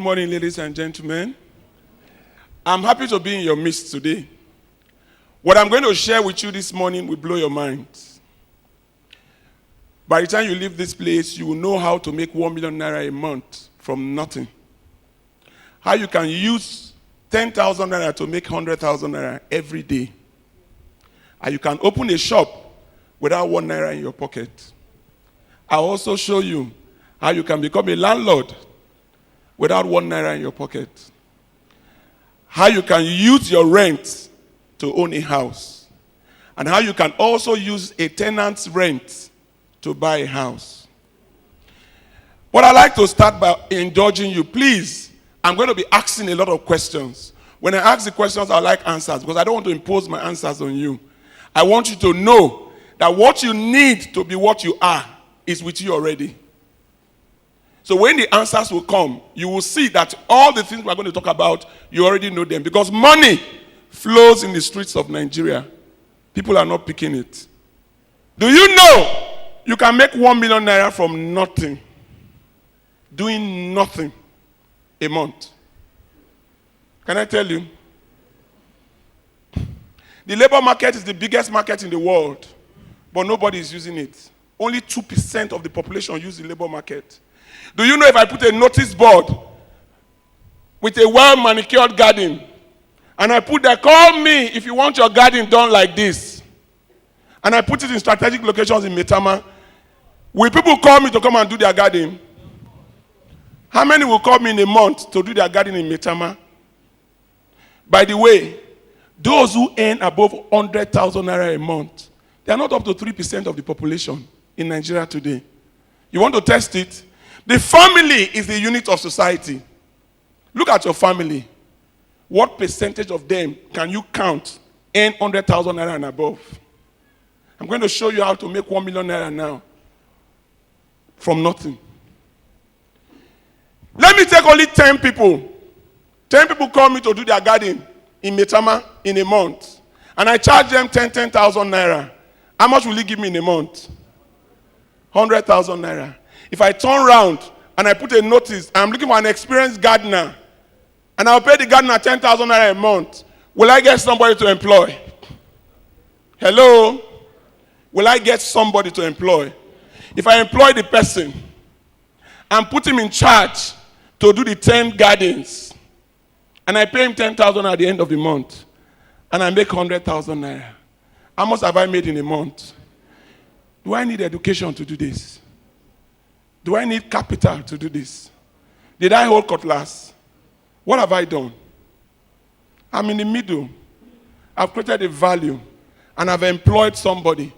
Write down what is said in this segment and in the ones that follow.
morning, ladies and gentlemen. I'm happy to be in your midst today. What I'm going to share with you this morning will blow your mind. By the time you leave this place, you will know how to make 1 million naira a month from nothing. How you can use 10,000 naira to make 100,000 naira every day. And you can open a shop without 1 naira in your pocket. I'll also show you how you can become a landlord without 1 naira in your pocket. How you can use your rent to own a house. And how you can also use a tenant's rent to buy a house. But I'd like to start by indulging you. Please, I'm going to be asking a lot of questions. When I ask the questions, I like answers because I don't want to impose my answers on you. I want you to know that what you need to be what you are is with you already. So when the answers will come, you will see that all the things we're going to talk about, you already know them. Because money flows in the streets of Nigeria. People are not picking it. Do you know you can make 1 million naira from nothing? Doing nothing a month. Can I tell you? The labor market is the biggest market in the world, but nobody is using it. Only 2% of the population use the labor market. Do you know if I put a notice board with a well-manicured garden, and I put there, call me if you want your garden done like this, and I put it in strategic locations in Maitama, will people call me to come and do their garden? How many will call me in a month to do their garden in Maitama? By the way, those who earn above 100,000 naira a month, they are not up to 3% of the population in Nigeria today. You want to test it? The family is the unit of society. Look at your family. What percentage of them can you count earn 100,000 naira and above? I'm going to show you how to make 1 million naira now from nothing. Let me take only 10 people. 10 people call me to do their garden in Maitama in a month. And I charge them 10,000 naira. How much will he give me in a month? 100,000 naira. If I turn around and I put a notice, I'm looking for an experienced gardener, and I'll pay the gardener 10,000 naira a month, will I get somebody to employ? Hello? Will I get somebody to employ? If I employ the person and put him in charge to do the 10 gardens, and I pay him 10,000 at the end of the month, and I make 100,000 naira, how much have I made in a month? Do I need education to do this? Do I need capital to do this? Did I hold cutlass? What have I done? I'm in the middle. I've created a value, and I've employed somebody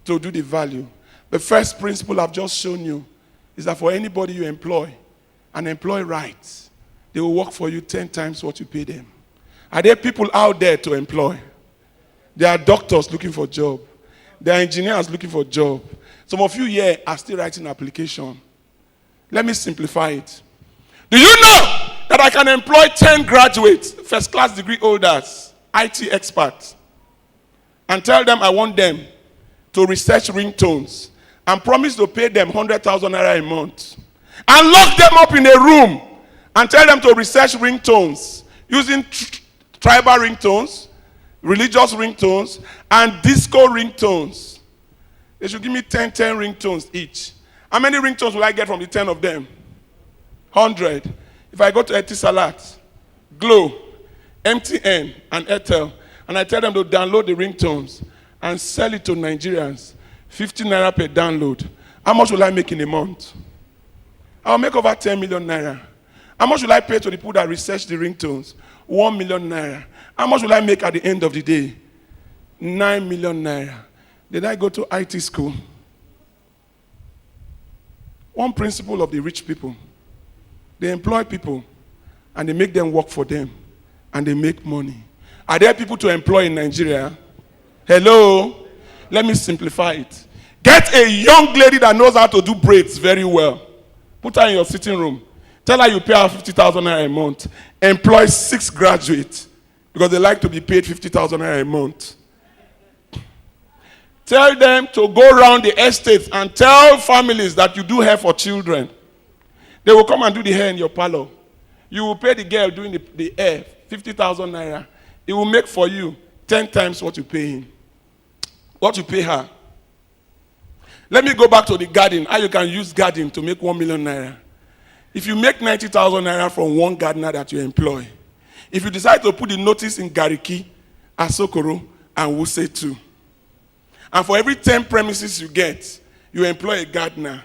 to do the value. The first principle I've just shown you is that for anybody you employ, and employ right, they will work for you 10 times what you pay them. Are there people out there to employ? There are doctors looking for a job. There are engineers looking for a job. Some of you here are still writing an application. Let me simplify it. Do you know that I can employ 10 graduates, first-class degree holders, IT experts, and tell them I want them to research ringtones and promise to pay them 100,000 naira a month, and lock them up in a room and tell them to research ringtones using tribal ringtones, religious ringtones, and disco ringtones? They should give me 10 ringtones each. How many ringtones will I get from the 10 of them? 100. If I go to Etisalat, Glow, MTN, and Airtel, and I tell them to download the ringtones and sell it to Nigerians, 50 naira per download, how much will I make in a month? I'll make over 10 million naira. How much will I pay to the people that research the ringtones? 1 million naira. How much will I make at the end of the day? 9 million naira. Did I go to IT school? One principle of the rich people, they employ people and they make them work for them and they make money. Are there people to employ in Nigeria? Hello? Let me simplify it. Get a young lady that knows how to do braids very well. Put her in your sitting room. Tell her you pay her 50,000 naira a month. Employ 6 graduates because they like to be paid 50,000 naira a month. Tell them to go around the estates and tell families that you do hair for children. They will come and do the hair in your parlor. You will pay the girl doing the air 50,000 naira. It will make for you 10 times what you pay him. What you pay her. Let me go back to the garden. How you can use garden to make 1 million naira. If you make 90,000 naira from one gardener that you employ, if you decide to put the notice in Gariki, Asokoro, and Wuse too, and for every 10 premises you get, you employ a gardener.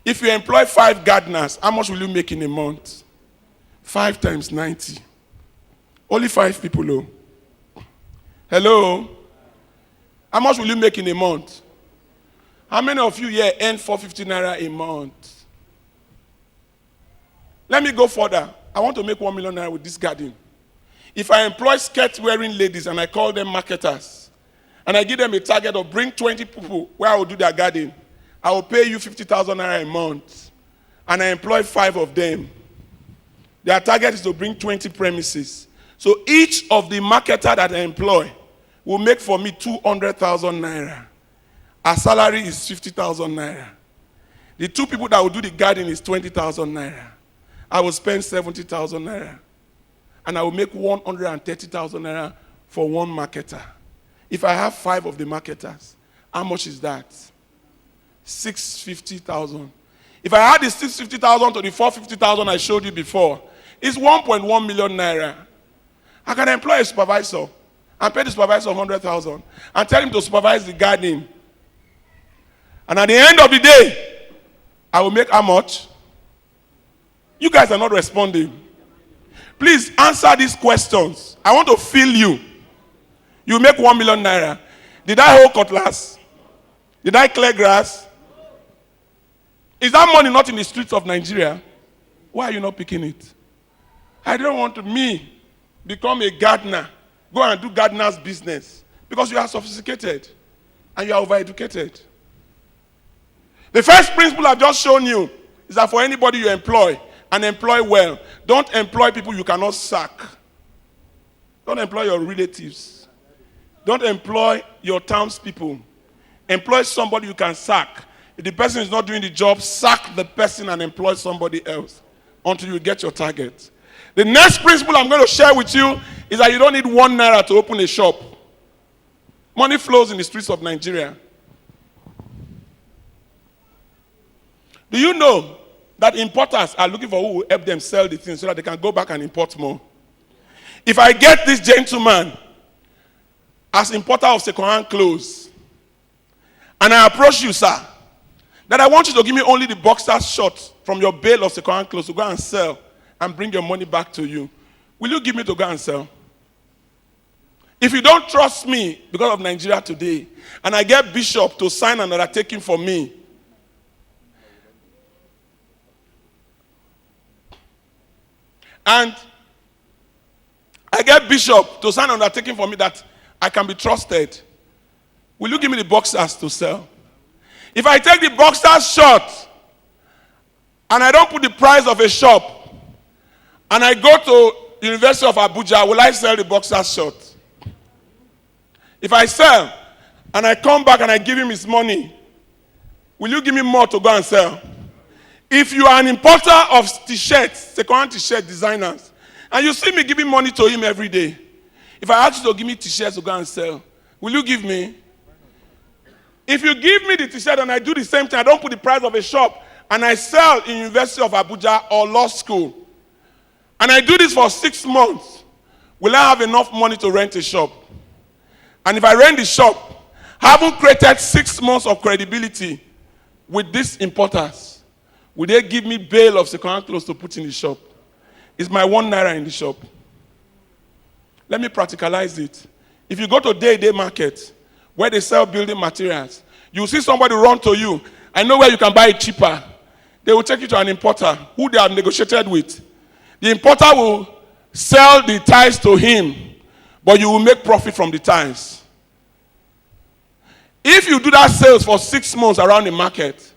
If you employ 5 gardeners, how much will you make in a month? 5 times 90. Only 5 people, though. Hello? How much will you make in a month? How many of you here earn 450 naira a month? Let me go further. I want to make 1 million naira with this garden. If I employ skirt-wearing ladies and I call them marketers, and I give them a target of bring 20 people where I will do their garden, I will pay you 50,000 naira a month. And I employ 5 of them. Their target is to bring 20 premises. So each of the marketer that I employ will make for me 200,000 naira. Our salary is 50,000 naira. The 2 people that will do the garden is 20,000 naira. I will spend 70,000 naira. And I will make 130,000 naira for one marketer. If I have 5 of the marketers, how much is that? 650,000. If I add the 650,000 to the 450,000 I showed you before, it's 1.1 million naira. I can employ a supervisor and pay the supervisor 100,000 and tell him to supervise the garden. And at the end of the day, I will make how much? You guys are not responding. Please answer these questions. I want to feel you. You make 1 million naira. Did I hold cutlass? Did I clear grass? Is that money not in the streets of Nigeria? Why are you not picking it? I don't want me become a gardener. Go and do gardener's business. Because you are sophisticated and you are overeducated. The first principle I've just shown you is that for anybody you employ, and employ well, don't employ people you cannot sack. Don't employ your relatives. Don't employ your townspeople. Employ somebody you can sack. If the person is not doing the job, sack the person and employ somebody else until you get your target. The next principle I'm going to share with you is that you don't need 1 naira to open a shop. Money flows in the streets of Nigeria. Do you know that importers are looking for who will help them sell the things so that they can go back and import more? If I get this gentleman as importer of second-hand clothes, and I approach you, sir, that I want you to give me only the boxer shorts from your bale of second-hand clothes to go and sell and bring your money back to you, will you give me to go and sell? If you don't trust me because of Nigeria today, and I get Bishop to sign an undertaking for me, and I get Bishop to sign an undertaking for me that I can be trusted, will you give me the boxers to sell? If I take the boxers short and I don't put the price of a shop and I go to University of Abuja, will I sell the boxers short? If I sell and I come back and I give him his money, will you give me more to go and sell? If you are an importer of t-shirts, second-hand t-shirt designers, and you see me giving money to him every day, if I ask you to give me t-shirts to go and sell, will you give me? If you give me the t-shirt and I do the same thing, I don't put the price of a shop, and I sell in University of Abuja or law school, and I do this for 6 months, will I have enough money to rent a shop? And if I rent the shop, haven't created 6 months of credibility with these importers, will they give me bail of second-hand clothes to put in the shop? Is my 1 naira in the shop? Let me practicalize it. If you go to day-to-day market where they sell building materials, you see somebody run to you. I know where you can buy it cheaper. They will take you to an importer who they have negotiated with. The importer will sell the tiles to him, but you will make profit from the tiles. If you do that sales for 6 months around the market,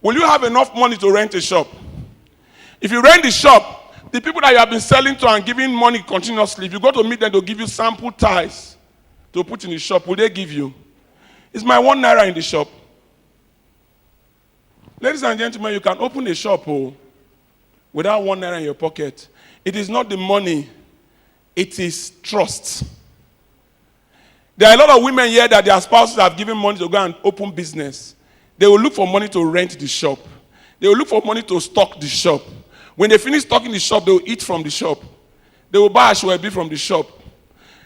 will you have enough money to rent a shop? If you rent the shop, the people that you have been selling to and giving money continuously, if you go to meet them, they'll give you sample tiles to put in the shop. Will they give you? Is my 1 naira in the shop? Ladies and gentlemen, you can open a shop without 1 naira in your pocket. It is not the money, it is trust. There are a lot of women here that their spouses have given money to go and open business. They will look for money to rent the shop. They will look for money to stock the shop. When they finish stocking the shop, they will eat from the shop. They will buy ashwabi from the shop.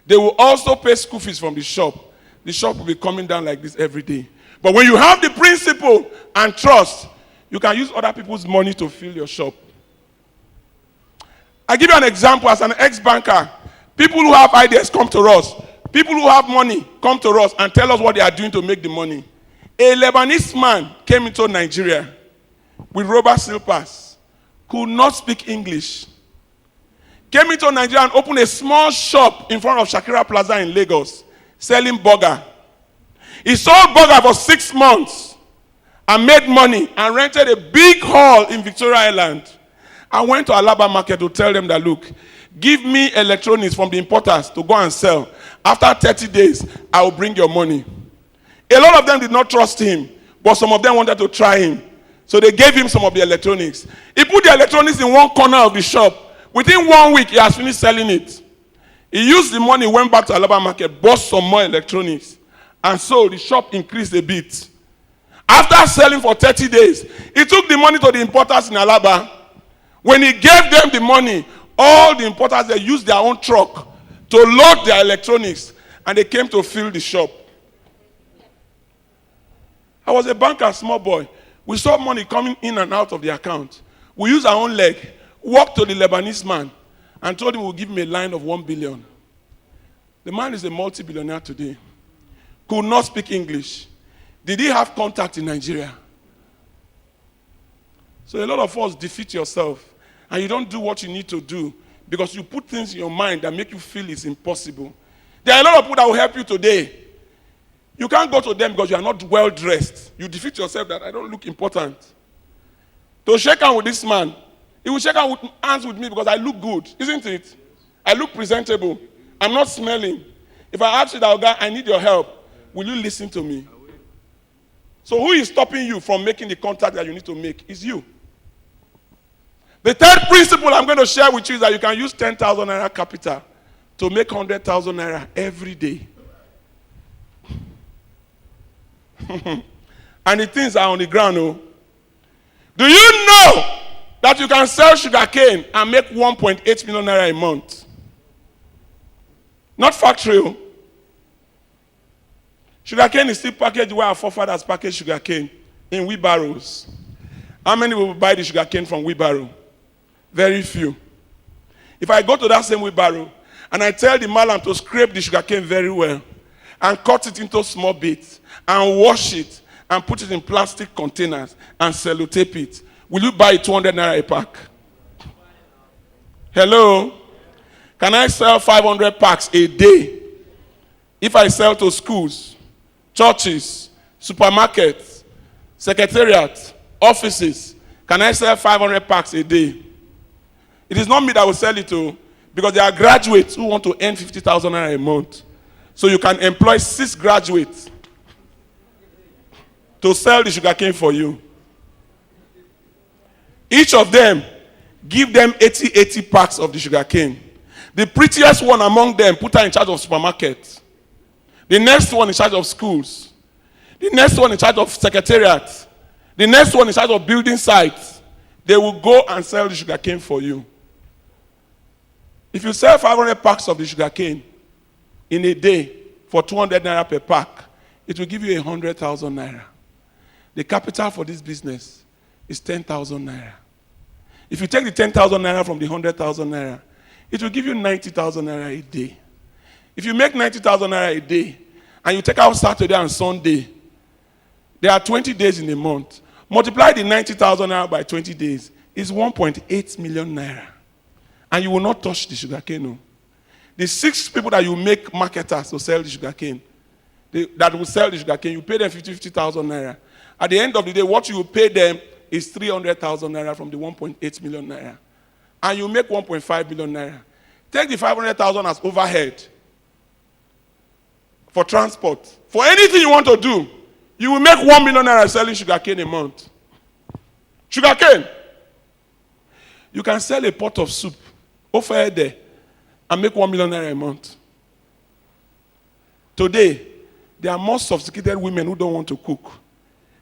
They will also pay school fees from the shop. The shop will be coming down like this every day. But when you have the principle and trust, you can use other people's money to fill your shop. I give you an example as an ex-banker. People who have ideas come to us. People who have money come to us and tell us what they are doing to make the money. A Lebanese man came into Nigeria with rubber slippers, could not speak English. Came into Nigeria and opened a small shop in front of Shakira Plaza in Lagos, selling burger. He sold burger for 6 months and made money and rented a big hall in Victoria Island. I went to Alaba Market to tell them that, look, give me electronics from the importers to go and sell. After 30 days, I will bring your money. A lot of them did not trust him, but some of them wanted to try him. So they gave him some of the electronics. He put the electronics in one corner of the shop. Within 1 week, he has finished selling it. He used the money, went back to Alaba Market, bought some more electronics, and so the shop increased a bit. After selling for 30 days, he took the money to the importers in Alaba. When he gave them the money, all the importers, they used their own truck to load their electronics, and they came to fill the shop. I was a banker, small boy. We saw money coming in and out of the account. We used our own leg, walked to the Lebanese man, and told him we'll give him a line of 1 billion. The man is a multi-billionaire today. Could not speak English. Did he have contact in Nigeria? So a lot of us defeat yourself, and you don't do what you need to do because you put things in your mind that make you feel it's impossible. There are a lot of people that will help you today. You can't go to them because you are not well dressed. You defeat yourself that I don't look important. To shake hands with this man, he will shake hands with me because I look good, isn't it? I look presentable. I'm not smelling. If I ask you that, guy, I need your help, will you listen to me? So who is stopping you from making the contact that you need to make? Is you. The third principle I'm going to share with you is that you can use 10,000 naira capital to make 100,000 naira every day. And the things are on the ground. Oh. Do you know that you can sell sugarcane and make 1.8 million naira a month? Not factory. Oh. Sugarcane is still packaged where our forefathers packaged sugarcane in wheelbarrows. How many will buy the sugarcane from wheelbarrow? Very few. If I go to that same wheelbarrow and I tell the malam to scrape the sugarcane very well and cut it into small bits and wash it and put it in plastic containers and sellotape it, will you buy 200 naira a pack? Hello? Can I sell 500 packs a day? If I sell to schools, churches, supermarkets, secretariats, offices, can I sell 500 packs a day? It is not me that will sell it to, because there are graduates who want to earn 50,000 naira a month. So you can employ 6 graduates to sell the sugarcane for you. Each of them, give them 80 packs of the sugarcane. The prettiest one among them, put her in charge of supermarkets. The next one in charge of schools. The next one in charge of secretariats. The next one in charge of building sites. They will go and sell the sugarcane for you. If you sell 500 packs of the sugarcane in a day for 200 naira per pack, it will give you 100,000 naira. The capital for this business is 10,000 naira. If you take the 10,000 naira from the 100,000 naira, it will give you 90,000 naira a day. If you make 90,000 naira a day, and you take out Saturday and Sunday, there are 20 days in a month. Multiply the 90,000 naira by 20 days, it's 1.8 million naira. And you will not touch the sugarcane. No. The 6 people that you make marketers to sell the sugarcane, that will sell the sugarcane, you pay them 50,000 naira. At the end of the day, what you pay them is 300,000 naira from the 1.8 million naira. And you make 1.5 million naira. Take the 500,000 as overhead for transport. For anything you want to do, you will make 1 million naira selling sugarcane a month. Sugarcane. You can sell a pot of soup Offer there and make 1 million naira a month. Today, there are more sophisticated women who don't want to cook.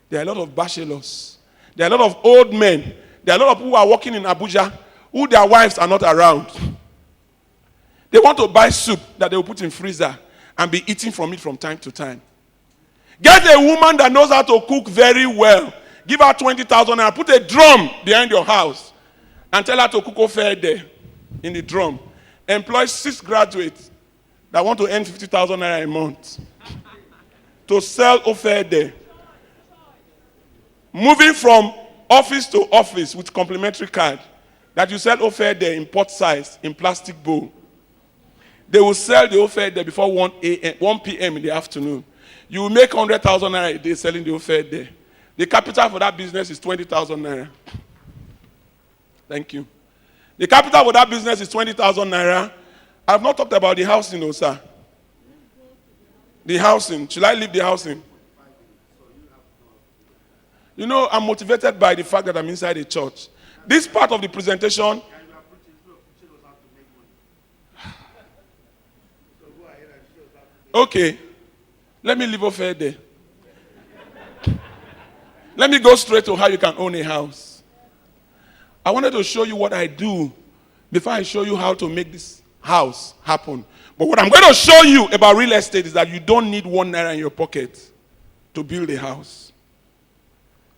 There are a lot of bachelors. There are a lot of old men. There are a lot of people who are working in Abuja who their wives are not around. They want to buy soup that they will put in freezer and be eating from it from time to time. Get a woman that knows how to cook very well. Give her 20,000 and put a drum behind your house and tell her to cook offer there in the drum. Employ 6 graduates that want to earn 50,000 naira a month to sell offer there. Moving from office to office with complimentary card that you sell offer there in pot size, in plastic bowl. They will sell the offer there before 1 p.m. in the afternoon. You will make 100,000 naira a day selling the offer there. The capital for that business is 20,000 naira. Thank you. The capital for that business is 20,000 naira. I have not talked about the housing, no, sir. The housing. Should I leave the housing? You know, I'm motivated by the fact that I'm inside a church. This part of the presentation. Okay. Let me leave off here there. Let me go straight to how you can own a house. I wanted to show you what I do before I show you how to make this house happen. But what I'm going to show you about real estate is that you don't need 1 naira in your pocket to build a house.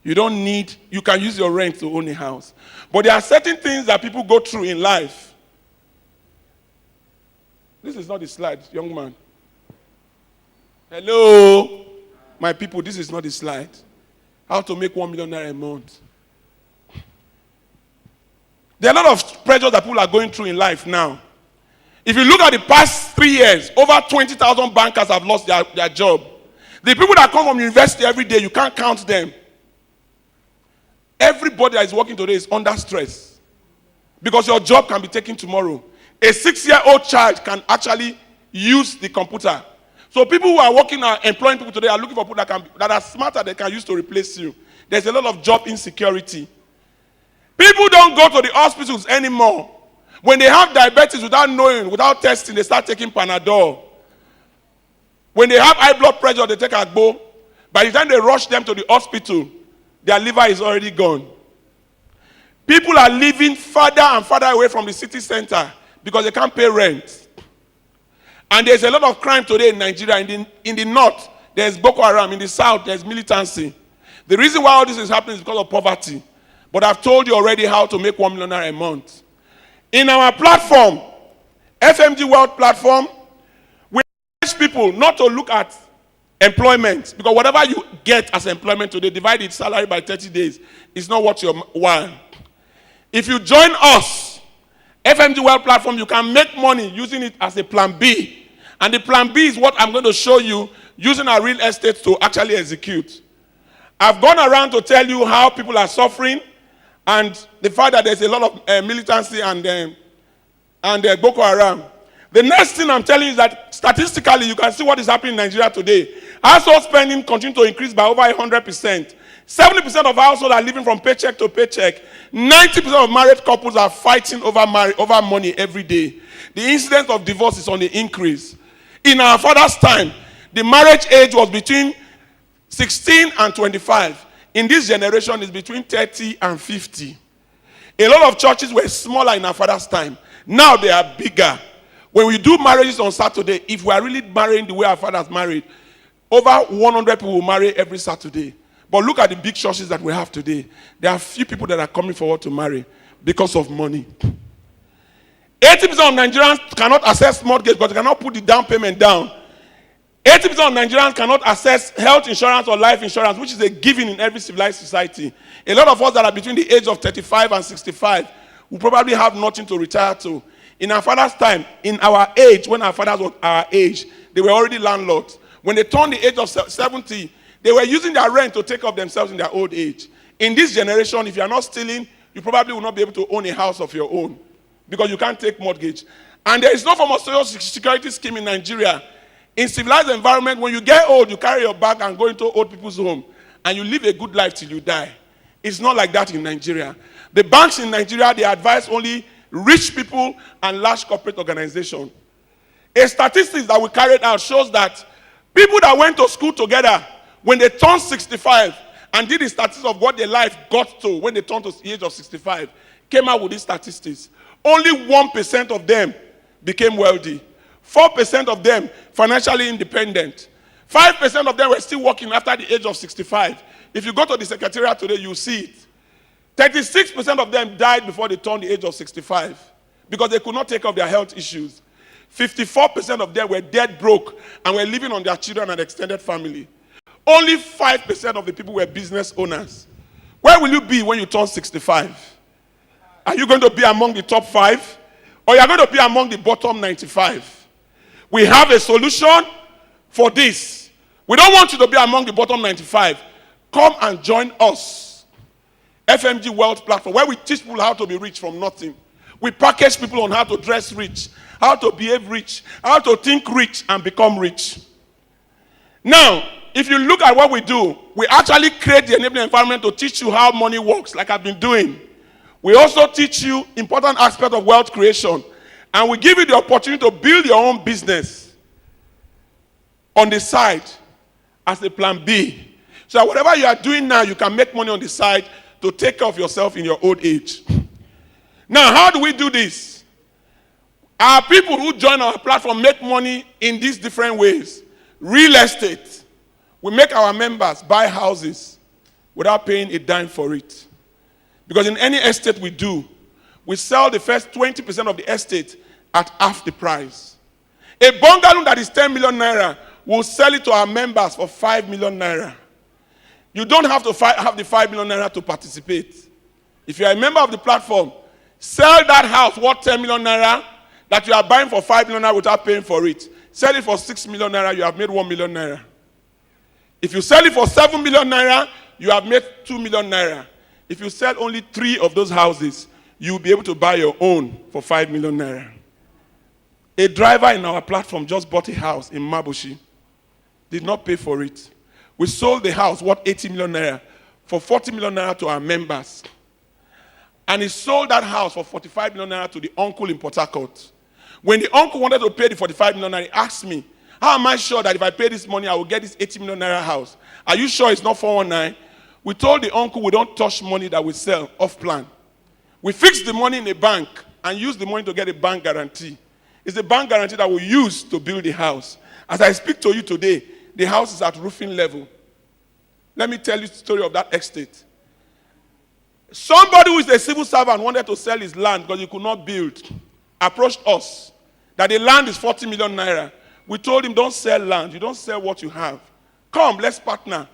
You can use your rent to own a house. But there are certain things that people go through in life. This is not the slide, young man. Hello, my people, this is not the slide. How to make 1 million naira a month. There are a lot of pressures that people are going through in life now. If you look at the past 3 years, over 20,000 bankers have lost their job. The people that come from university every day, you can't count them. Everybody that is working today is under stress. Because your job can be taken tomorrow. A 6-year-old child can actually use the computer. So people who are working and employing people today are looking for people that are smarter they can use to replace you. There's a lot of job insecurity. People don't go to the hospitals anymore. When they have diabetes without knowing, without testing, they start taking Panadol. When they have high blood pressure, they take Agbo. By the time they rush them to the hospital, their liver is already gone. People are living farther and farther away from the city center because they can't pay rent. And there's a lot of crime today in Nigeria. In the north, there's Boko Haram. In the south, there's militancy. The reason why all this is happening is because of poverty. But I've told you already how to make 1 million naira a month. In our platform, FMG World Platform, we encourage people not to look at employment. Because whatever you get as employment today, divide its salary by 30 days, is not what you want. If you join us, FMG World Platform, you can make money using it as a plan B. And the plan B is what I'm going to show you using our real estate to actually execute. I've gone around to tell you how people are suffering and the fact that there's a lot of militancy and Boko Haram. The next thing I'm telling you is that statistically, you can see what is happening in Nigeria today. Household spending continues to increase by over 100%. 70% of households are living from paycheck to paycheck. 90% of married couples are fighting over money every day. The incidence of divorce is on the increase. In our father's time, the marriage age was between 16 and 25. In this generation, it's between 30 and 50. A lot of churches were smaller in our father's time. Now they are bigger. When we do marriages on Saturday, if we are really marrying the way our fathers married, over 100 people will marry every Saturday. But look at the big churches that we have today. There are few people that are coming forward to marry because of money. 80% of Nigerians cannot access mortgage because they cannot put the down payment down. 80% of Nigerians cannot access health insurance or life insurance, which is a given in every civilized society. A lot of us that are between the age of 35 and 65 will probably have nothing to retire to. In our father's time, in our age, when our fathers were our age, they were already landlords. When they turned the age of 70, they were using their rent to take care of themselves in their old age. In this generation, if you are not stealing, you probably will not be able to own a house of your own because you can't take mortgage. And there is no form of social security scheme in Nigeria. In civilized environment, when you get old, you carry your bag and go into old people's home and you live a good life till you die. It's not like that in Nigeria. The banks in Nigeria, they advise only rich people, and large corporate organizations. A statistics that we carried out shows that people that went to school together, when they turned 65 and did the statistics of what their life got to when they turned to the age of 65, came out with these statistics. Only 1% of them became wealthy. 4% of them financially independent. 5% of them were still working after the age of 65. If you go to the secretariat today, you'll see it. 36% of them died before they turned the age of 65 because they could not take care of their health issues. 54% of them were dead broke and were living on their children and extended family. Only 5% of the people were business owners. Where will you be when you turn 65? Are you going to be among the top 5? Or you are going to be among the bottom 95? We have a solution for this. We don't want you to be among the bottom 95. Come and join us. FMG Wealth Platform, where we teach people how to be rich from nothing. We package people on how to dress rich, how to behave rich, how to think rich and become rich. Now, if you look at what we do, we actually create the enabling environment to teach you how money works, like I've been doing. We also teach you important aspects of wealth creation. And we give you the opportunity to build your own business on the side as a plan B. So whatever you are doing now, you can make money on the side to take care of yourself in your old age. Now, how do we do this? Our people who join our platform make money in these different ways. Real estate. We make our members buy houses without paying a dime for it. Because in any estate we do, we sell the first 20% of the estate at half the price. A bungalow that is 10 million naira, we'll sell it to our members for 5 million naira. You don't have to have the 5 million naira to participate. If you are a member of the platform, sell that house worth 10 million naira that you are buying for 5 million naira without paying for it. Sell it for 6 million naira, you have made 1 million naira. If you sell it for 7 million naira, you have made 2 million naira. If you sell only 3 of those houses, you'll be able to buy your own for 5 million naira. A driver in our platform just bought a house in Mabushi. Did not pay for it. We sold the house worth 80 million naira for 40 million naira to our members. And he sold that house for 45 million naira to the uncle in Port Harcourt. When the uncle wanted to pay the 45 million naira, he asked me, how am I sure that if I pay this money, I will get this 80 million naira house? Are you sure it's not 419? We told the uncle we don't touch money that we sell off plan. We fix the money in a bank and use the money to get a bank guarantee. It's the bank guarantee that we use to build the house. As I speak to you today, the house is at roofing level. Let me tell you the story of that estate. Somebody who is a civil servant wanted to sell his land because he could not build. Approached us that the land is 40 million naira. We told him, don't sell land. You don't sell what you have. Come, let's partner.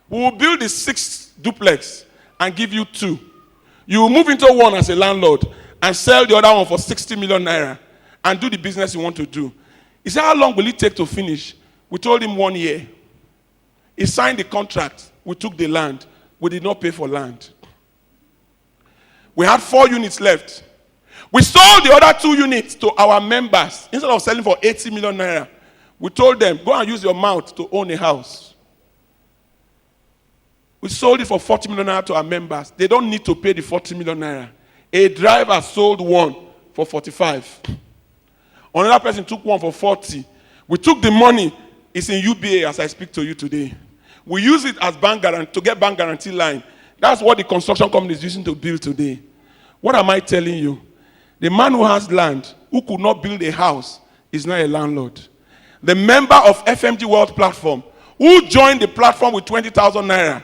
We will build the 6 duplex and give you 2. You will move into one as a landlord and sell the other one for 60 million naira and do the business you want to do. He said, how long will it take to finish? We told him 1 year. He signed the contract. We took the land. We did not pay for land. We had 4 units left. We sold the other 2 units to our members. Instead of selling for 80 million naira, we told them, go and use your mouth to own a house. We sold it for 40 million naira to our members. They don't need to pay the 40 million naira. A driver sold one for 45. Another person took one for 40. We took the money. It's in UBA as I speak to you today. We use it as bank guarantee to get bank guarantee line. That's what the construction company is using to build today. What am I telling you? The man who has land, who could not build a house, is not a landlord. The member of FMG Wealth Platform, who joined the platform with 20,000 naira,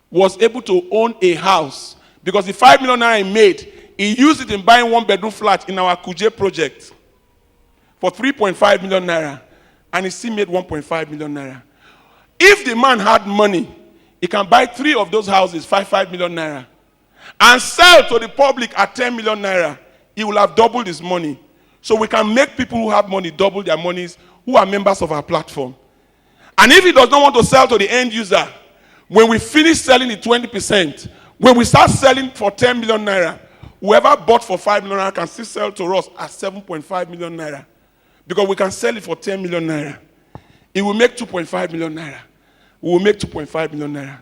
was able to own a house because the 5 million naira he made, he used it in buying 1-bedroom flat in our Kuje project for 3.5 million naira, and he still made 1.5 million naira. If the man had money, he can buy 3 of those houses, 5 million naira, and sell to the public at 10 million naira. He will have doubled his money. So we can make people who have money double their monies, who are members of our platform. And if he does not want to sell to the end user, when we finish selling the 20%, when we start selling for 10 million naira, whoever bought for 5 million naira can still sell to us at 7.5 million naira. Because we can sell it for 10 million naira. It will make 2.5 million naira. We will make 2.5 million naira.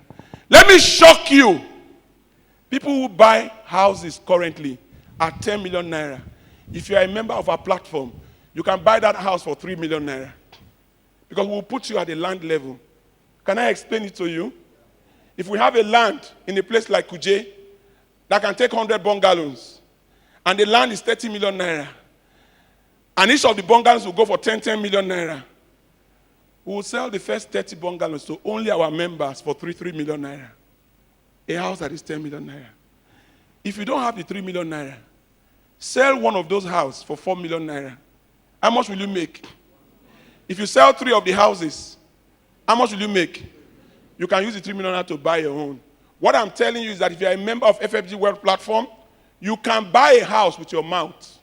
Let me shock you. People who buy houses currently at 10 million naira. If you are a member of our platform, you can buy that house for 3 million naira. Because we'll put you at the land level. Can I explain it to you? If we have a land in a place like Kuje that can take 100 bungalows, and the land is 30 million naira, and each of the bungalows will go for 10 million naira, we will sell the first 30 bungalows to only our members for 3 million naira. A house that is 10 million naira. If you don't have the 3 million naira, sell one of those houses for 4 million naira. How much will you make? If you sell 3 of the houses, how much will you make? You can use the 3 million naira to buy your own. What I'm telling you is that if you're a member of FFG Wealth Platform, you can buy a house with your mouth.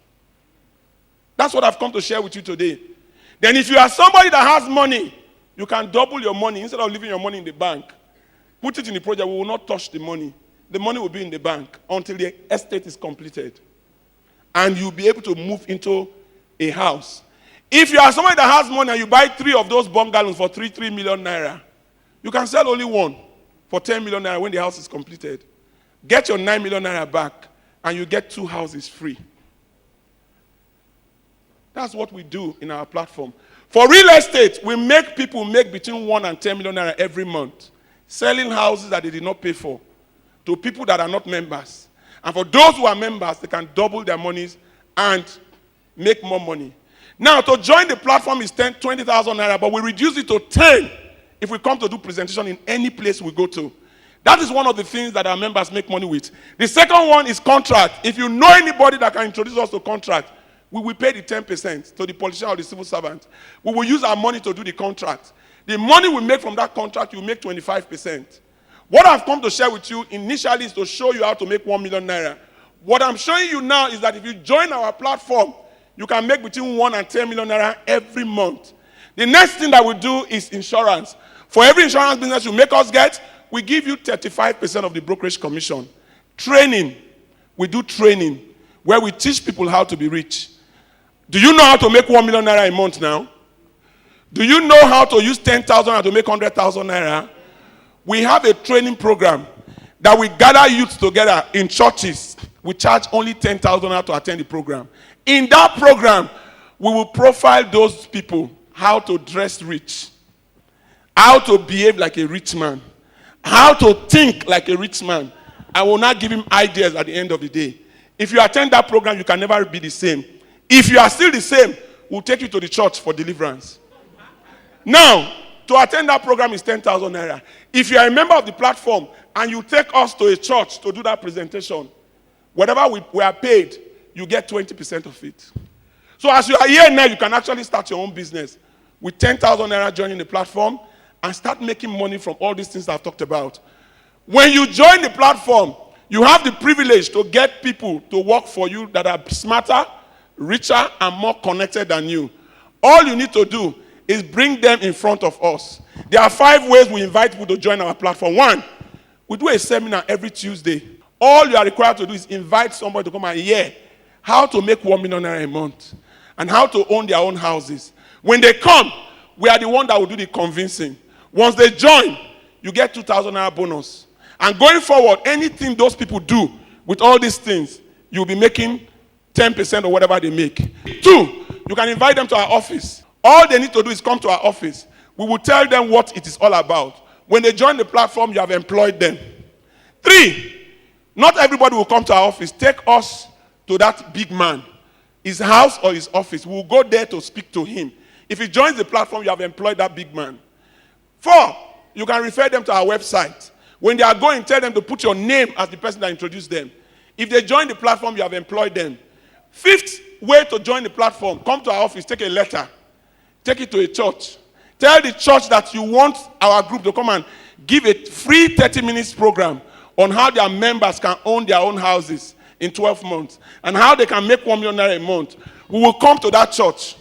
That's what I've come to share with you today. Then if you are somebody that has money, you can double your money. Instead of leaving your money in the bank, put it in the project. We will not touch the money. The money will be in the bank until the estate is completed. And you'll be able to move into a house. If you are somebody that has money and you buy 3 of those bungalows for 3 million naira, you can sell only one for 10 million naira when the house is completed. Get your 9 million naira back and you get 2 houses free. That's what we do in our platform. For real estate, we make people make between 1 and 10 million naira every month, selling houses that they did not pay for to people that are not members. And for those who are members, they can double their monies and make more money. Now, to join the platform is 20,000 naira, but we reduce it to 10 if we come to do presentation in any place we go to. That is one of the things that our members make money with. The second one is contract. If you know anybody that can introduce us to contract, we will pay the 10% to the politician or the civil servant. We will use our money to do the contract. The money we make from that contract, you make 25%. What I've come to share with you initially is to show you how to make 1 million naira. What I'm showing you now is that if you join our platform, you can make between 1 and 10 million naira every month. The next thing that we do is insurance. For every insurance business you make us get, we give you 35% of the brokerage commission. Training. We do training where we teach people how to be rich. Do you know how to make 1 million naira a month now? Do you know how to use 10,000 naira to make 100,000 naira? We have a training program that we gather youths together in churches. We charge only 10,000 naira to attend the program. In that program, we will profile those people, how to dress rich, how to behave like a rich man, how to think like a rich man. I will not give him ideas at the end of the day. If you attend that program, you can never be the same. If you are still the same, we'll take you to the church for deliverance. Now, to attend that program is 10,000 naira. If you are a member of the platform and you take us to a church to do that presentation, whatever we are paid, you get 20% of it. So as you are here now, you can actually start your own business with 10,000 naira joining the platform and start making money from all these things I've talked about. When you join the platform, you have the privilege to get people to work for you that are smarter, richer, and more connected than you. All you need to do is bring them in front of us. There are 5 ways we invite people to join our platform. 1, we do a seminar every Tuesday. All you are required to do is invite somebody to come and hear how to make 1 million naira a month and how to own their own houses. When they come, we are the one that will do the convincing. Once they join, you get 2,000 naira bonus. And going forward, anything those people do with all these things, you'll be making 10% or whatever they make. 2, you can invite them to our office. All they need to do is come to our office. We will tell them what it is all about. When they join the platform, you have employed them. 3, not everybody will come to our office. Take us to that big man, his house or his office. We will go there to speak to him. If he joins the platform, you have employed that big man. 4, you can refer them to our website. When they are going, tell them to put your name as the person that introduced them. If they join the platform, you have employed them. 5th way to join the platform, come to our office, take a letter. Take it to a church. Tell the church that you want our group to come and give a free 30 minutes program on how their members can own their own houses in 12 months and how they can make 1 million naira a month. We will come to that church.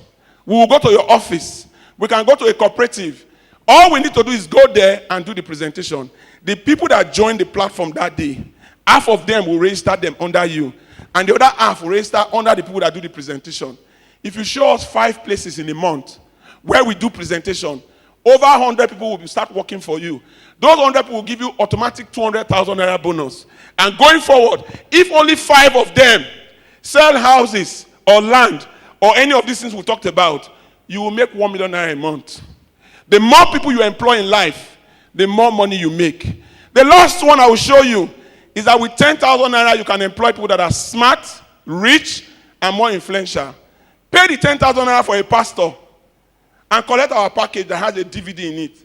We will go to your office. We can go to a cooperative. All we need to do is go there and do the presentation. The people that join the platform that day, half of them will register them under you, and the other half will register under the people that do the presentation. If you show us 5 places in a month where we do presentation, over 100 people will start working for you. Those 100 people will give you automatic 200,000 naira bonus. And going forward, if only 5 of them sell houses or land or any of these things we talked about, you will make 1 million naira a month. The more people you employ in life, the more money you make. The last one I will show you is that with 10,000 naira, you can employ people that are smart, rich, and more influential. Pay the 10,000 naira for a pastor and collect our package that has a DVD in it.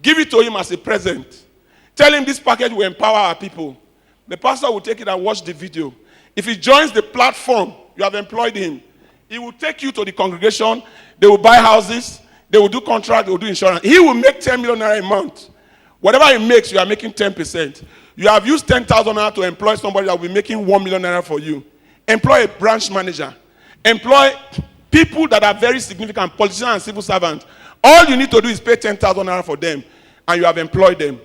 Give it to him as a present. Tell him this package will empower our people. The pastor will take it and watch the video. If he joins the platform, you have employed him. He will take you to the congregation. They will buy houses. They will do contract. They will do insurance. He will make 10 million naira a month. Whatever he makes, you are making 10%. You have used 10,000 naira to employ somebody that will be making 1 million naira for you. Employ a branch manager. Employ people that are very significant, politicians and civil servants. All you need to do is pay 10,000 naira for them, and you have employed them.